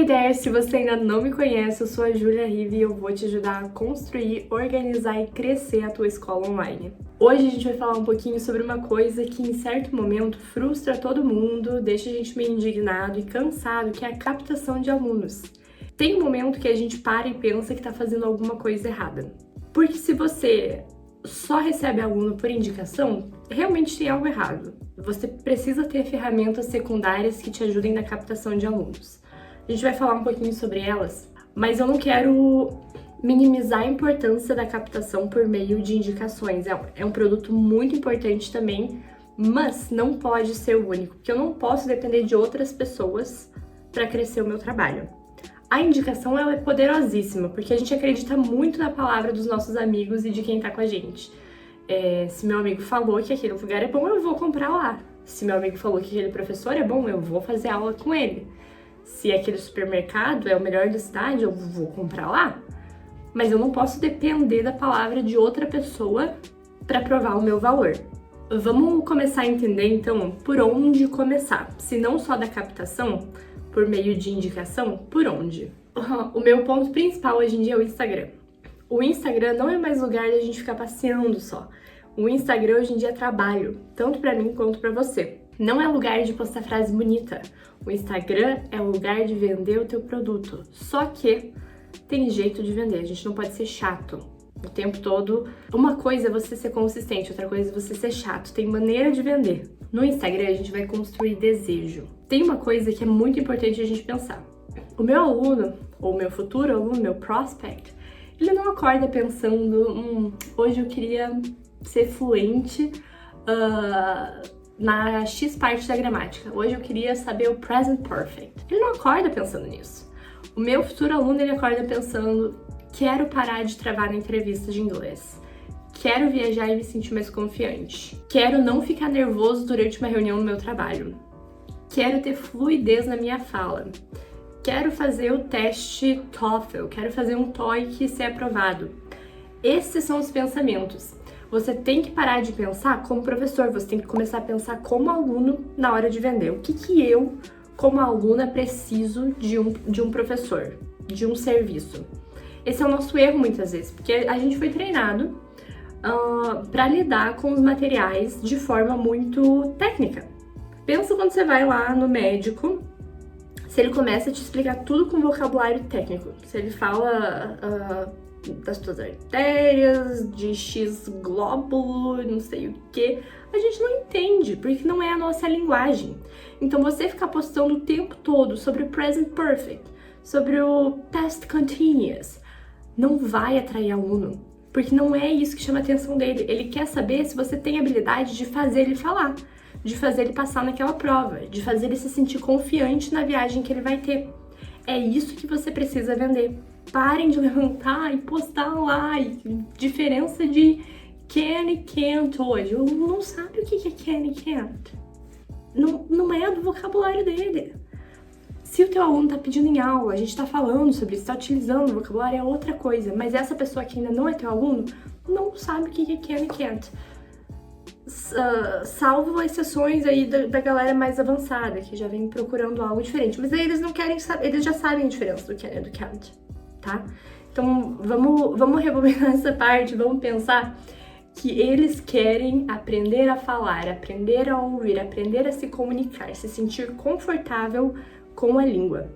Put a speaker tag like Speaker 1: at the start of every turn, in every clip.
Speaker 1: Oi there, se você ainda não me conhece, eu sou a Júlia Rive e eu vou te ajudar a construir, organizar e crescer a tua escola online. Hoje a gente vai falar um pouquinho sobre uma coisa que em certo momento frustra todo mundo, deixa a gente meio indignado e cansado, que é a captação de alunos. Tem um momento que a gente para e pensa que tá fazendo alguma coisa errada. Porque se você só recebe aluno por indicação, realmente tem algo errado. Você precisa ter ferramentas secundárias que te ajudem na captação de alunos. A gente vai falar um pouquinho sobre elas, mas eu não quero minimizar a importância da captação por meio de indicações. É um produto muito importante também, mas não pode ser o único, porque eu não posso depender de outras pessoas para crescer o meu trabalho. A indicação ela é poderosíssima, porque a gente acredita muito na palavra dos nossos amigos e de quem tá com a gente. Se meu amigo falou que aquele lugar é bom, eu vou comprar lá. Se meu amigo falou que aquele professor é bom, eu vou fazer aula com ele. Se aquele supermercado é o melhor da cidade, eu vou comprar lá. Mas eu não posso depender da palavra de outra pessoa para provar o meu valor. Vamos começar a entender, então, por onde começar. Se não só da captação, por meio de indicação, por onde? O meu ponto principal hoje em dia é o Instagram. O Instagram não é mais lugar da gente ficar passeando só. O Instagram hoje em dia é trabalho, tanto para mim quanto para você. Não é lugar de postar frase bonita. O Instagram é o lugar de vender o teu produto. Só que tem jeito de vender, a gente não pode ser chato o tempo todo. Uma coisa é você ser consistente, outra coisa é você ser chato. Tem maneira de vender. No Instagram a gente vai construir desejo. Tem uma coisa que é muito importante a gente pensar. O meu aluno, ou meu futuro aluno, meu prospect, ele não acorda pensando, hoje eu queria ser fluente na X parte da gramática. Hoje eu queria saber o present perfect. Ele não acorda pensando nisso. O meu futuro aluno, ele acorda pensando, quero parar de travar na entrevista de inglês. Quero viajar e me sentir mais confiante. Quero não ficar nervoso durante uma reunião no meu trabalho. Quero ter fluidez na minha fala. Quero fazer o teste TOEFL. Quero fazer um TOEIC e ser aprovado. Esses são os pensamentos. Você tem que parar de pensar como professor, você tem que começar a pensar como aluno na hora de vender. O que eu, como aluna, preciso de um professor, de um serviço? Esse é o nosso erro muitas vezes, porque a gente foi treinado para lidar com os materiais de forma muito técnica. Pensa quando você vai lá no médico, se ele começa a te explicar tudo com vocabulário técnico. Se ele fala das tuas artérias, de X glóbulo, não sei o que, a gente não entende, porque não é a nossa linguagem. Então você ficar postando o tempo todo sobre o present perfect, sobre o past continuous, não vai atrair aluno, porque não é isso que chama a atenção dele. Ele quer saber se você tem habilidade de fazer ele falar, de fazer ele passar naquela prova, de fazer ele se sentir confiante na viagem que ele vai ter. É isso que você precisa vender. Parem de levantar e postar lá. Diferença de can e can't hoje. O aluno não sabe o que é can e can't. Não é do vocabulário dele. Se o teu aluno tá pedindo em aula, a gente tá falando sobre isso, tá utilizando o vocabulário, é outra coisa. Mas essa pessoa que ainda não é teu aluno, não sabe o que é can e can't. Salvo exceções aí da galera mais avançada, que já vem procurando algo diferente. Mas aí eles não querem saber, eles já sabem a diferença do can e do can't, tá? Então vamos rebobinar essa parte, vamos pensar que eles querem aprender a falar, aprender a ouvir, aprender a se comunicar, se sentir confortável com a língua.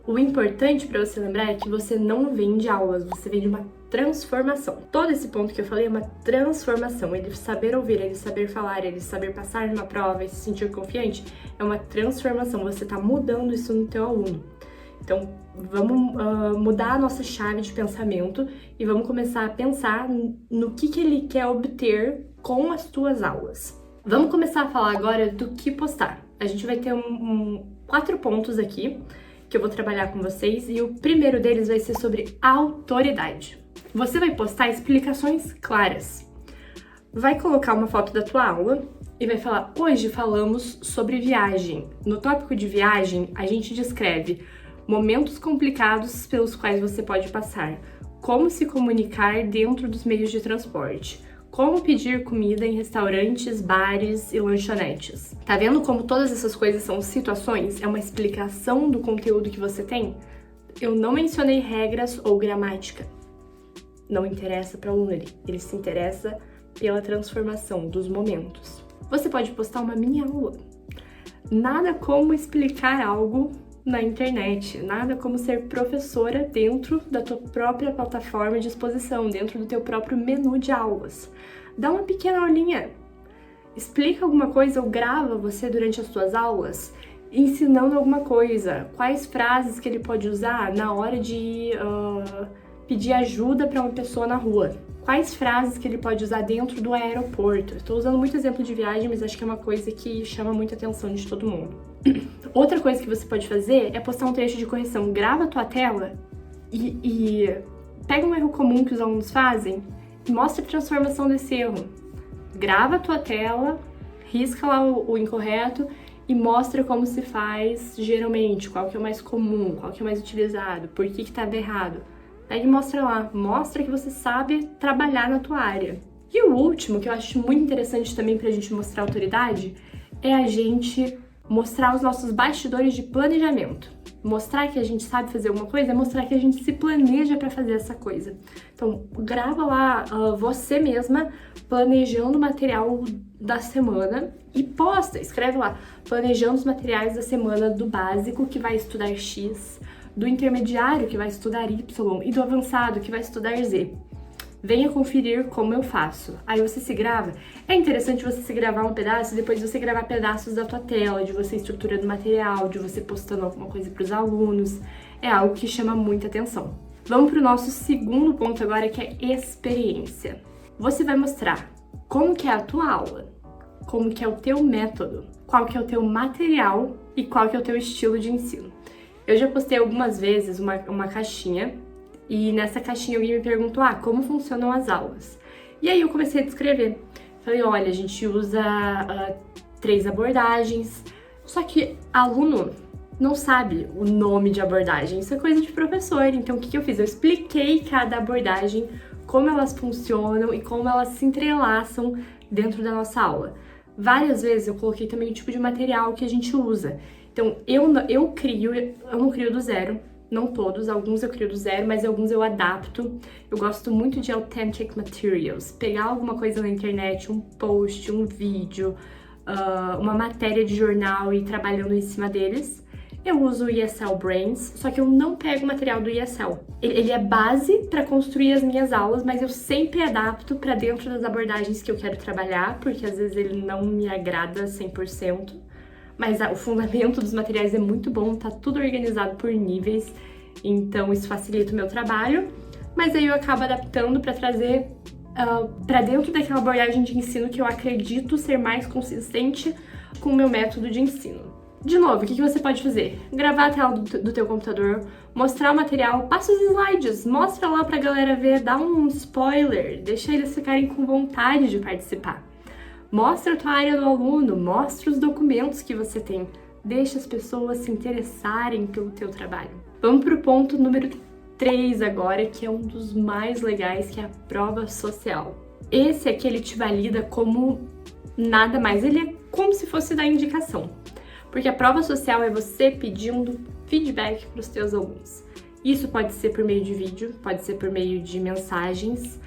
Speaker 1: O importante para você lembrar é que você não vende aulas, você vende uma transformação. Todo esse ponto que eu falei é uma transformação. Ele saber ouvir, ele saber falar, ele saber passar numa prova e se sentir confiante é uma transformação. Você está mudando isso no teu aluno. Então, vamos mudar a nossa chave de pensamento e vamos começar a pensar no que ele quer obter com as tuas aulas. Vamos começar a falar agora do que postar. A gente vai ter 4 pontos aqui que eu vou trabalhar com vocês e o primeiro deles vai ser sobre autoridade. Você vai postar explicações claras. Vai colocar uma foto da tua aula e vai falar, hoje falamos sobre viagem. No tópico de viagem, a gente descreve momentos complicados pelos quais você pode passar, como se comunicar dentro dos meios de transporte, como pedir comida em restaurantes, bares e lanchonetes. Tá vendo como todas essas coisas são situações? É uma explicação do conteúdo que você tem? Eu não mencionei regras ou gramática. Não interessa para o aluno, ele se interessa pela transformação dos momentos. Você pode postar uma mini aula. Nada como explicar algo na internet, nada como ser professora dentro da tua própria plataforma de exposição, dentro do teu próprio menu de aulas. Dá uma pequena aulinha, explica alguma coisa ou grava você durante as tuas aulas, ensinando alguma coisa, quais frases que ele pode usar na hora de pedir ajuda para uma pessoa na rua. Quais frases que ele pode usar dentro do aeroporto. Estou usando muito exemplo de viagem, mas acho que é uma coisa que chama muita atenção de todo mundo. Outra coisa que você pode fazer é postar um trecho de correção. Grava a tua tela e pega um erro comum que os alunos fazem e mostra a transformação desse erro. Grava a tua tela, risca lá o incorreto e mostra como se faz geralmente, qual que é o mais comum, qual que é o mais utilizado, por que estava errado. Pega e mostra lá, mostra que você sabe trabalhar na tua área. E o último, que eu acho muito interessante também pra gente mostrar autoridade, é a gente mostrar os nossos bastidores de planejamento. Mostrar que a gente sabe fazer alguma coisa é mostrar que a gente se planeja pra fazer essa coisa. Então, grava lá você mesma planejando o material da semana e posta, escreve lá, planejando os materiais da semana do básico que vai estudar X, do intermediário que vai estudar Y e do avançado que vai estudar Z. Venha conferir como eu faço. Aí você se grava. É interessante você se gravar um pedaço e depois você gravar pedaços da tua tela, de você estruturando o material, de você postando alguma coisa para os alunos. É algo que chama muita atenção. Vamos para o nosso segundo ponto agora, que é experiência. Você vai mostrar como que é a tua aula, como que é o teu método, qual que é o teu material e qual que é o teu estilo de ensino. Eu já postei algumas vezes uma caixinha e nessa caixinha alguém me perguntou, como funcionam as aulas? E aí eu comecei a descrever. Falei, olha, a gente usa 3 abordagens, só que aluno não sabe o nome de abordagem, isso é coisa de professor. Então o que eu fiz? Eu expliquei cada abordagem, como elas funcionam e como elas se entrelaçam dentro da nossa aula. Várias vezes eu coloquei também o tipo de material que a gente usa. Então, eu não crio do zero, não todos, alguns eu crio do zero, mas alguns eu adapto. Eu gosto muito de authentic materials, pegar alguma coisa na internet, um post, um vídeo, uma matéria de jornal e ir trabalhando em cima deles. Eu uso o ESL Brains, só que eu não pego o material do ESL. Ele é base para construir as minhas aulas, mas eu sempre adapto para dentro das abordagens que eu quero trabalhar, porque às vezes ele não me agrada 100%. Mas o fundamento dos materiais é muito bom, tá tudo organizado por níveis, então isso facilita o meu trabalho, mas aí eu acabo adaptando para trazer para dentro daquela abordagem de ensino que eu acredito ser mais consistente com o meu método de ensino. De novo, o que você pode fazer? Gravar a tela do teu computador, mostrar o material, passa os slides, mostra lá pra galera ver, dá um spoiler, deixa eles ficarem com vontade de participar. Mostra a tua área do aluno, mostra os documentos que você tem, deixa as pessoas se interessarem pelo teu trabalho. Vamos pro ponto número 3 agora, que é um dos mais legais, que é a prova social. Esse aqui ele te valida como nada mais, ele é como se fosse dar indicação. Porque a prova social é você pedindo feedback para os teus alunos. Isso pode ser por meio de vídeo, pode ser por meio de mensagens,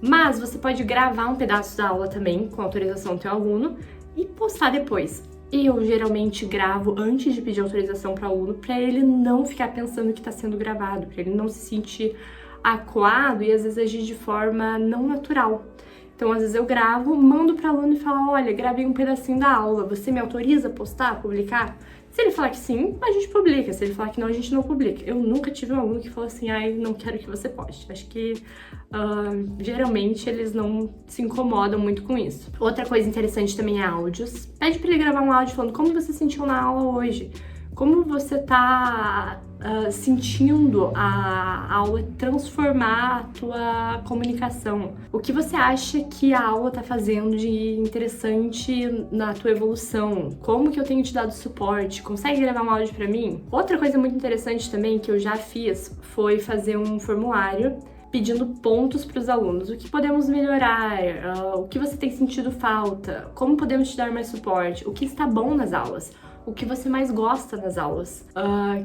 Speaker 1: mas você pode gravar um pedaço da aula também, com autorização do teu aluno, e postar depois. Eu geralmente gravo antes de pedir autorização para o aluno, para ele não ficar pensando que está sendo gravado, para ele não se sentir acuado e às vezes agir de forma não natural. Então, às vezes eu gravo, mando para o aluno e falo, olha, gravei um pedacinho da aula, você me autoriza a postar, publicar? Se ele falar que sim, a gente publica. Se ele falar que não, a gente não publica. Eu nunca tive um aluno que falou assim, não quero que você poste. Acho que, geralmente, eles não se incomodam muito com isso. Outra coisa interessante também é áudios. Pede para ele gravar um áudio falando como você sentiu na aula hoje. Como você tá sentindo a aula transformar a tua comunicação? O que você acha que a aula tá fazendo de interessante na tua evolução? Como que eu tenho te dado suporte? Consegue gravar um áudio pra mim? Outra coisa muito interessante também que eu já fiz foi fazer um formulário pedindo pontos para os alunos. O que podemos melhorar? O que você tem sentido falta? Como podemos te dar mais suporte? O que está bom nas aulas? O que você mais gosta nas aulas?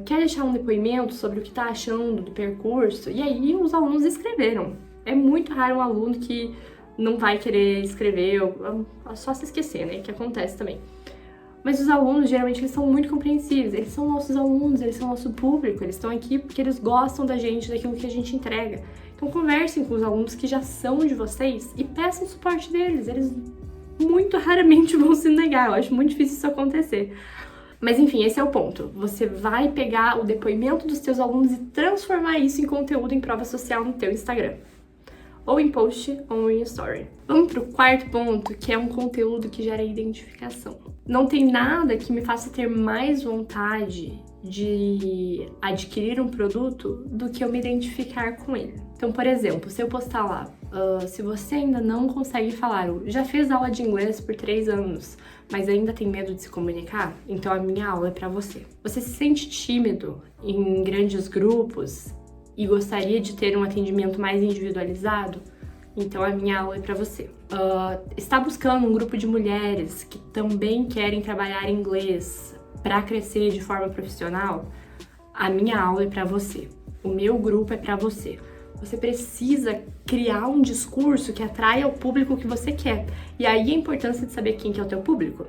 Speaker 1: Quer deixar um depoimento sobre o que está achando do percurso? E aí os alunos escreveram. É muito raro um aluno que não vai querer escrever, só se esquecer, né? Que acontece também. Mas os alunos, geralmente, eles são muito compreensíveis. Eles são nossos alunos, eles são nosso público. Eles estão aqui porque eles gostam da gente, daquilo que a gente entrega. Então, conversem com os alunos que já são de vocês e peçam o suporte deles. Eles muito raramente vão se negar. Eu acho muito difícil isso acontecer. Mas, enfim, esse é o ponto. Você vai pegar o depoimento dos teus alunos e transformar isso em conteúdo em prova social no teu Instagram. Ou em post ou em story. Vamos pro quarto ponto, que é um conteúdo que gera identificação. Não tem nada que me faça ter mais vontade de adquirir um produto do que eu me identificar com ele. Então, por exemplo, se eu postar lá, se você ainda não consegue falar, já fez aula de inglês por 3 anos, mas ainda tem medo de se comunicar, então a minha aula é para você. Você se sente tímido em grandes grupos e gostaria de ter um atendimento mais individualizado? Então a minha aula é para você. Está buscando um grupo de mulheres que também querem trabalhar inglês para crescer de forma profissional? A minha aula é para você. O meu grupo é para você. Você precisa criar um discurso que atraia o público que você quer. E aí a importância de saber quem que é o teu público.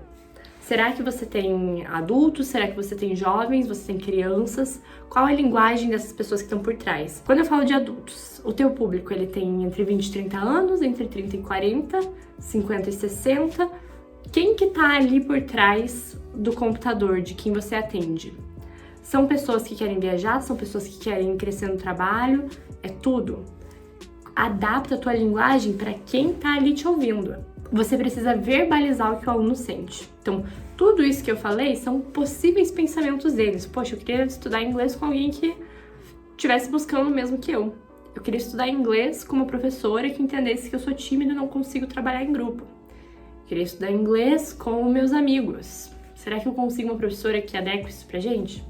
Speaker 1: Será que você tem adultos? Será que você tem jovens? Você tem crianças? Qual a linguagem dessas pessoas que estão por trás? Quando eu falo de adultos, o teu público ele tem entre 20 e 30 anos, entre 30 e 40, 50 e 60. Quem que tá ali por trás do computador, de quem você atende? São pessoas que querem viajar? São pessoas que querem crescer no trabalho? É tudo. Adapta a tua linguagem para quem tá ali te ouvindo. Você precisa verbalizar o que o aluno sente. Então, tudo isso que eu falei são possíveis pensamentos deles. Poxa, eu queria estudar inglês com alguém que estivesse buscando o mesmo que eu. Eu queria estudar inglês com uma professora que entendesse que eu sou tímido e não consigo trabalhar em grupo. Eu queria estudar inglês com meus amigos. Será que eu consigo uma professora que adeque isso pra gente?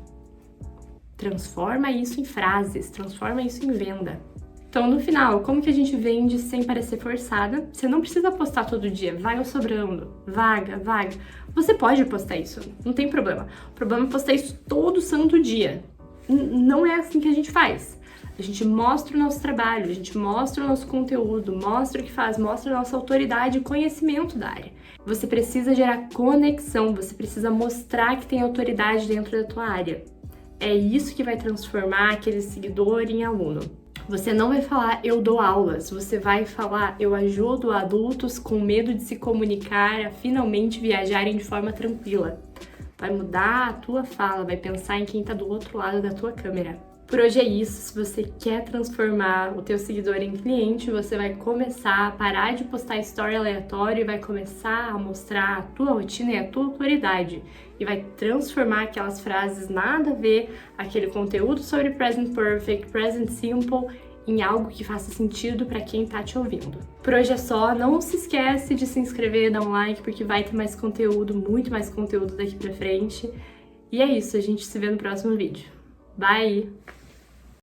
Speaker 1: Transforma isso em frases, transforma isso em venda. Então, no final, como que a gente vende sem parecer forçada? Você não precisa postar todo dia, vaga sobrando, vaga. Você pode postar isso, não tem problema. O problema é postar isso todo santo dia. Não é assim que a gente faz. A gente mostra o nosso trabalho, a gente mostra o nosso conteúdo, mostra o que faz, mostra a nossa autoridade e conhecimento da área. Você precisa gerar conexão, você precisa mostrar que tem autoridade dentro da tua área. É isso que vai transformar aquele seguidor em aluno. Você não vai falar, eu dou aulas, você vai falar, eu ajudo adultos com medo de se comunicar a finalmente viajarem de forma tranquila. Vai mudar a tua fala, vai pensar em quem está do outro lado da tua câmera. Por hoje é isso. Se você quer transformar o teu seguidor em cliente, você vai começar a parar de postar story aleatório e vai começar a mostrar a tua rotina e a tua autoridade. E vai transformar aquelas frases nada a ver, aquele conteúdo sobre present perfect, present simple, em algo que faça sentido para quem tá te ouvindo. Por hoje é só. Não se esquece de se inscrever, dar um like, porque vai ter mais conteúdo, muito mais conteúdo daqui pra frente. E é isso, a gente se vê no próximo vídeo. Bye!